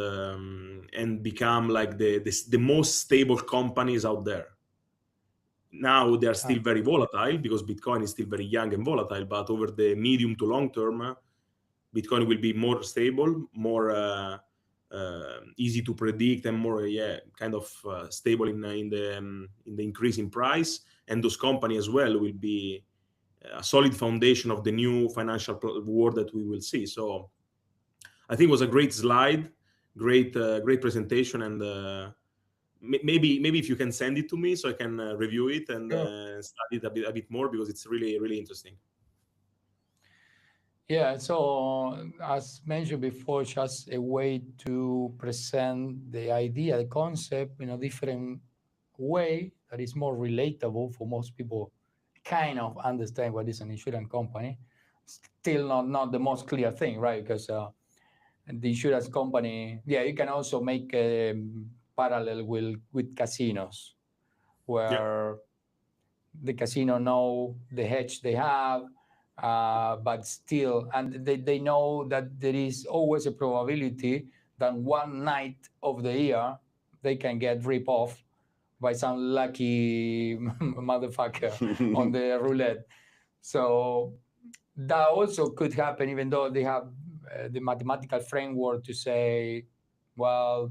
become like the most stable companies out there. Now they are still very volatile because Bitcoin is still very young and volatile, but over the medium to long term, Bitcoin will be more stable, more easy to predict, and more kind of stable in the increase in price. And those companies as well will be a solid foundation of the new financial world that we will see. So I think it was a great slide, great presentation, and maybe if you can send it to me so I can review it and study it a bit more, because it's really interesting. Yeah, so as mentioned before, just a way to present the idea, the concept in a different way that is more relatable for most people, kind of understand what is an insurance company. Still not the most clear thing, right? Because the insurance company, you can also make a parallel with casinos, where the casino know the hedge they have, but still, and they know that there is always a probability that one night of the year they can get ripped off by some lucky motherfucker on the roulette. So that also could happen, even though they have the mathematical framework to say, well,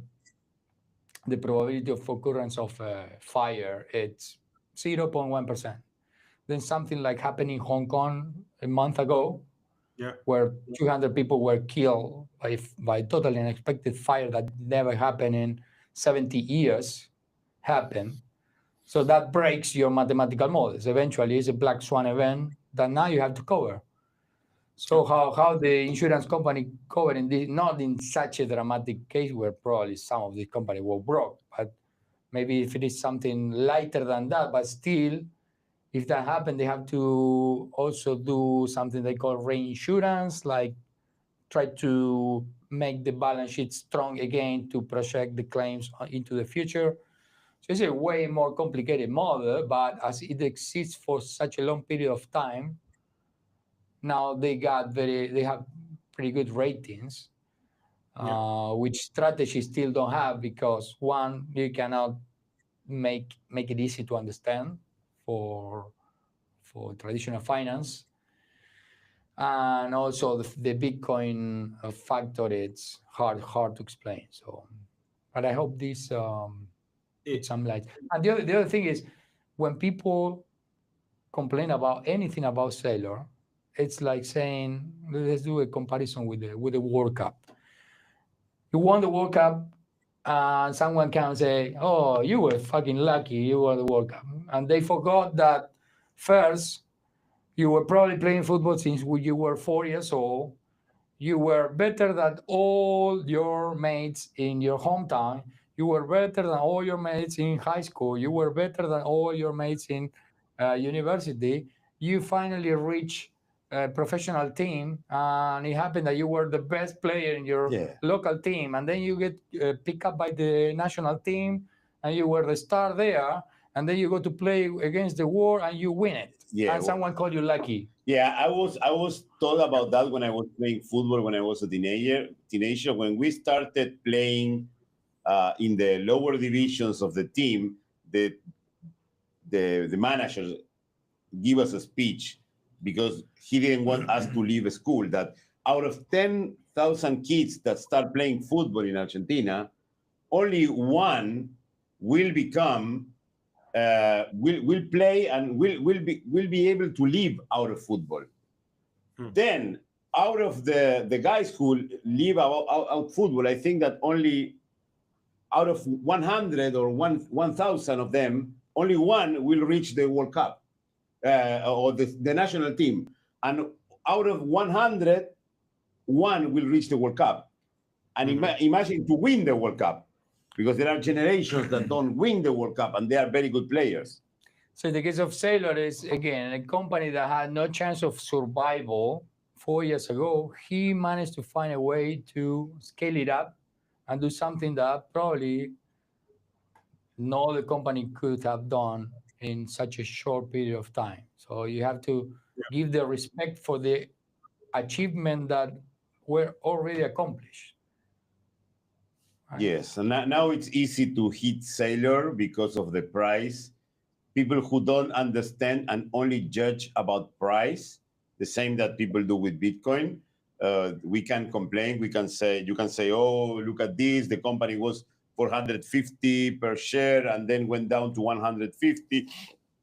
the probability of occurrence of fire, it's 0.1%. Then something like happened in Hong Kong a month ago, where 200 people were killed by totally unexpected fire that never happened in 70 years happened. So that breaks your mathematical models. Eventually, it's a black swan event that now you have to cover. So how the insurance company covering this, not in such a dramatic case where probably some of the company were broke, but maybe if it is something lighter than that, but still, if that happened, they have to also do something they call reinsurance, like try to make the balance sheet strong again to project the claims into the future. So it's a way more complicated model, but as it exists for such a long period of time, now they have pretty good ratings, which strategies still don't have, because one, you cannot make it easy to understand for traditional finance, and also the Bitcoin factor, it's hard to explain. So, but I hope this it's some light. And the other thing is, when people complain about anything about Sailor, it's like saying, let's do a comparison with the World Cup. You won the World Cup, and someone can say, oh, you were fucking lucky, you won the World Cup. And they forgot that first, you were probably playing football since you were 4 years old. You were better than all your mates in your hometown. You were better than all your mates in high school. You were better than all your mates in university. You finally reached a professional team, and it happened that you were the best player in your local team. And then you get picked up by the national team, and you were the star there. And then you go to play against the world, and you win it. And someone called you lucky. Yeah, I was told about that when I was playing football when I was a teenager. When we started playing in the lower divisions of the team, the manager gave us a speech, because he didn't want us to leave school, that out of 10,000 kids that start playing football in Argentina, only one will become will play and will be able to live out of football. Then out of the guys who live out football, I think that only out of 100 or 1,000 of them, only one will reach the World Cup or the national team. And out of 100, one will reach the World Cup. And imagine to win the World Cup. because there are generations that don't win the World Cup, and they are very good players. So the case of Sailor is, again, a company that had no chance of survival 4 years ago. He managed to find a way to scale it up and do something that probably no other company could have done in such a short period of time. So you have to give the respect for the achievement that were already accomplished. Right? Yes, and now it's easy to hit Sailor because of the price. People who don't understand and only judge about price, the same that people do with Bitcoin. We can complain. We can say, you can say, oh, look at this. The company was 450 per share and then went down to 150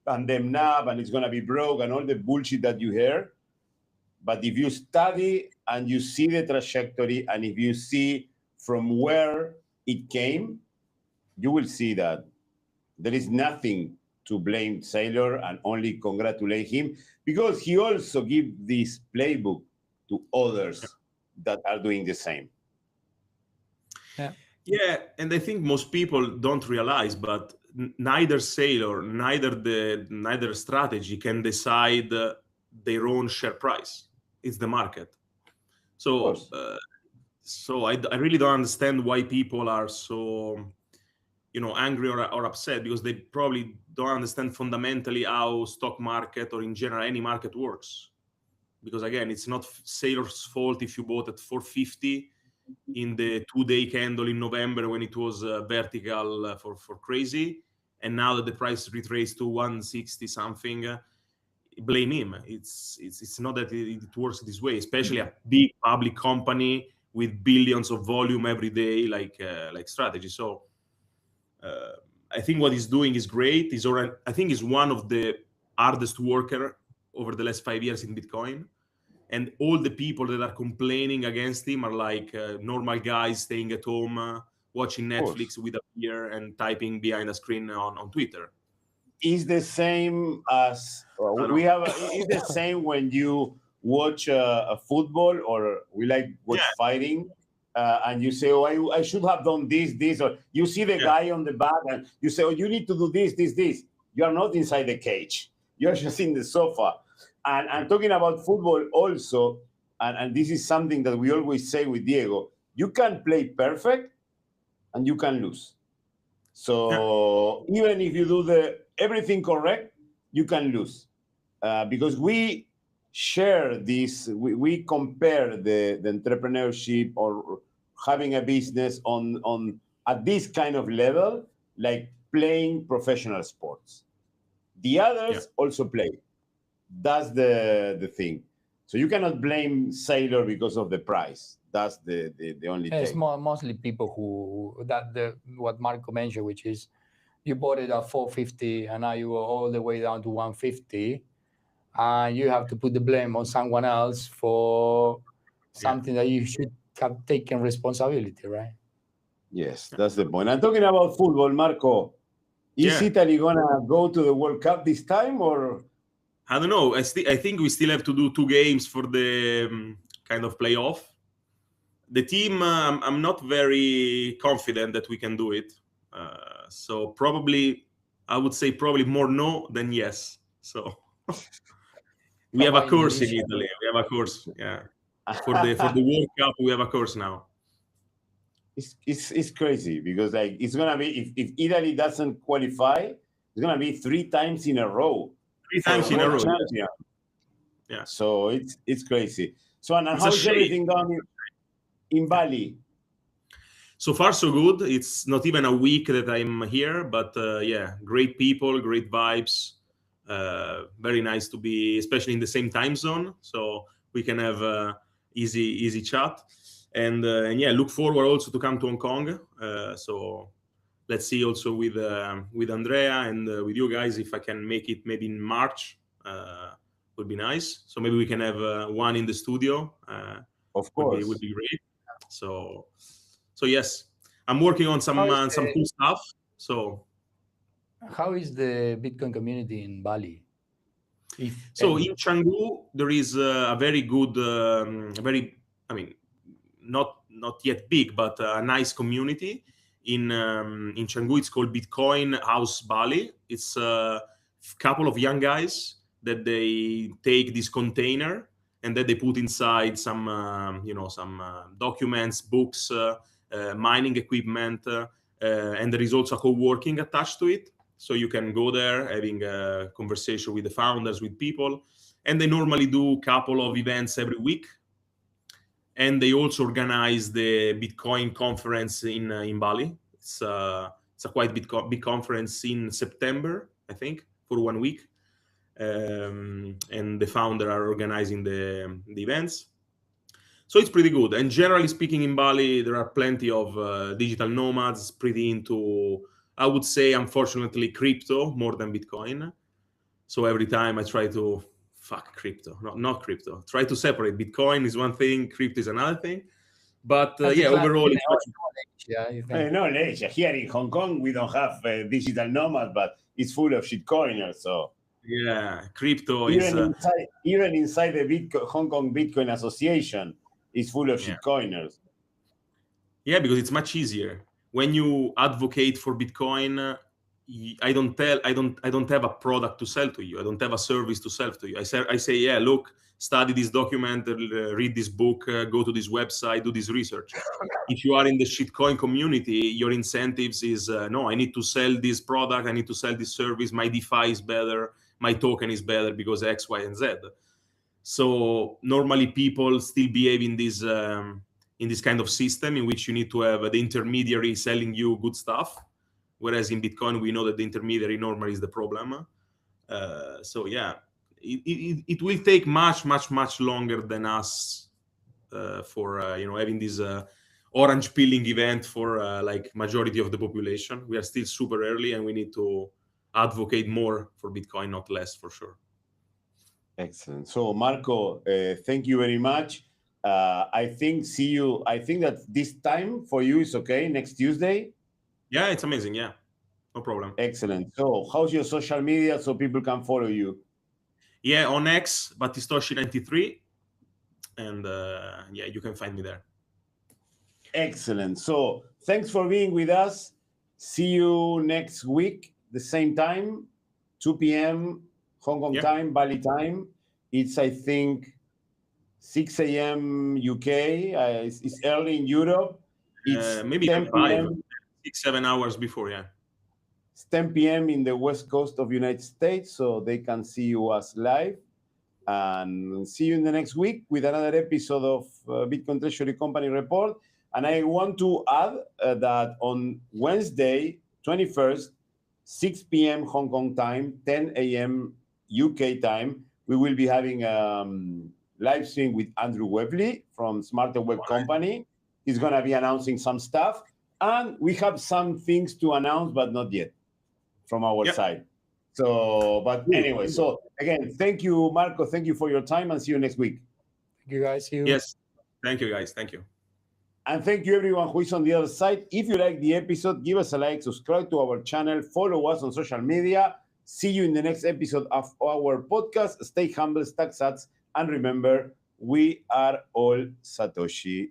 and then NAV and it's going to be broke and all the bullshit that you hear. But if you study and you see the trajectory and if you see from where it came, you will see that there is nothing to blame Sailor and only congratulate him because he also gives this playbook to others that are doing the same. Yeah, and I think most people don't realize, but neither Sailor, neither strategy can decide their own share price. It's the market. So, I really don't understand why people are so, angry or upset, because they probably don't understand fundamentally how stock market or in general any market works. Because again, it's not Sailor's fault if you bought at 450 in the 2-day candle in November when it was vertical for crazy, and now that the price retraced to 160 something, blame him. It's not that it works this way, especially a big public company with billions of volume every day, like strategy. So I think what he's doing is great. I think he's one of the hardest worker over the last 5 years in Bitcoin. And all the people that are complaining against him are like normal guys staying at home, watching Netflix with a beer and typing behind a screen on Twitter. Is the same as it's the same when you watch a football or we like watch fighting, and you say, "Oh, I should have done this," or you see the guy on the back and you say, "Oh, you need to do this." You are not inside the cage. You're just in the sofa. And talking about football also, and this is something that we always say with Diego, you can play perfect and you can lose. So even if you do everything correct, you can lose. Because we share this, we compare the entrepreneurship or having a business on at this kind of level, like playing professional sports. The others also play. That's the thing. So you cannot blame Sailor because of the price. That's the only thing. It's mostly people who what Marco mentioned, which is you bought it at 450 and now you go all the way down to 150, and you have to put the blame on someone else for something that you should have taken responsibility, right? Yes, that's the point. I'm talking about football, Marco. Is Italy gonna go to the World Cup this time, or? I don't know. I think we still have to do 2 games for the kind of playoff. The team, I'm not very confident that we can do it. So probably, I would say probably more no than yes. So we have a course in Italy. We have a course, for the World Cup, we have a course now. It's crazy because like it's gonna be if Italy doesn't qualify, it's gonna be 3 times in a row. 3 times in a row. Yeah. So it's crazy. So and how is everything going in Bali? So far, so good. It's not even a week that I'm here, but great people, great vibes. Very nice to be, especially in the same time zone, so we can have easy chat. And look forward also to come to Hong Kong. So let's see also with Andrea and with you guys if I can make it maybe in March. Would be nice. So maybe we can have one in the studio. Of course, would be great. So yes, I'm working on some cool stuff. So how is the Bitcoin community in Bali? In Canggu there is a very good, not yet big, but a nice community. in Canggu. It's called Bitcoin House Bali. It's a couple of young guys that they take this container and then they put inside some documents, books, mining equipment, and there is also a co-working attached to it. So you can go there having a conversation with the founders, with people, and they normally do a couple of events every week. And they also organize the Bitcoin conference in Bali. It's a quite big conference in September, I think, for 1 week. And the founder are organizing the events. So it's pretty good. And generally speaking, in Bali, there are plenty of digital nomads, pretty into, I would say, unfortunately, crypto more than Bitcoin. So every time I try to, fuck crypto, not crypto. Try to separate. Bitcoin is one thing, crypto is another thing. But overall, it's much... No, Asia. Here in Hong Kong, we don't have digital nomads, but it's full of shitcoiners. So yeah, crypto even inside the Hong Kong Bitcoin Association is full of shitcoiners. Yeah, because it's much easier when you advocate for Bitcoin. I don't have a product to sell to you. I don't have a service to sell to you. I say, yeah, look, study this document, read this book, go to this website, do this research. If you are in the shitcoin community, your incentives is, no, I need to sell this product, I need to sell this service, my DeFi is better, my token is better because X, Y, and Z. So normally people still behave in this kind of system in which you need to have the intermediary selling you good stuff. Whereas in Bitcoin, we know that the intermediary normally is the problem. So yeah, it will take much longer than us for having this orange peeling event for like majority of the population. We are still super early, and we need to advocate more for Bitcoin, not less, for sure. Excellent. So Marco, thank you very much. I think that this time for you is okay. Next Tuesday. Yeah, it's amazing. Yeah, no problem. Excellent. So how's your social media so people can follow you? Yeah, on X, Batistoshi93. And yeah, you can find me there. Excellent. So thanks for being with us. See you next week, the same time, 2 p.m. Hong Kong time, Bali time. It's, I think, 6 a.m. UK. It's early in Europe. It's maybe 10 p.m. 6-7 hours before, yeah. It's 10 p.m. in the West Coast of United States, so they can see you as live. And see you in the next week with another episode of Bitcoin Treasury Company Report. And I want to add that on Wednesday, 21st, 6 p.m. Hong Kong time, 10 a.m. UK time, we will be having live stream with Andrew Webley from Smarter Web Company. He's going to be announcing some stuff. And we have some things to announce, but not yet from our side. So, but anyway, so again, thank you, Marco. Thank you for your time, and see you next week. Thank you, guys. See you. Yes. Thank you, guys. Thank you. And thank you, everyone who is on the other side. If you like the episode, give us a like, subscribe to our channel, follow us on social media. See you in the next episode of our podcast. Stay humble, stack sats, and remember, we are all Satoshi.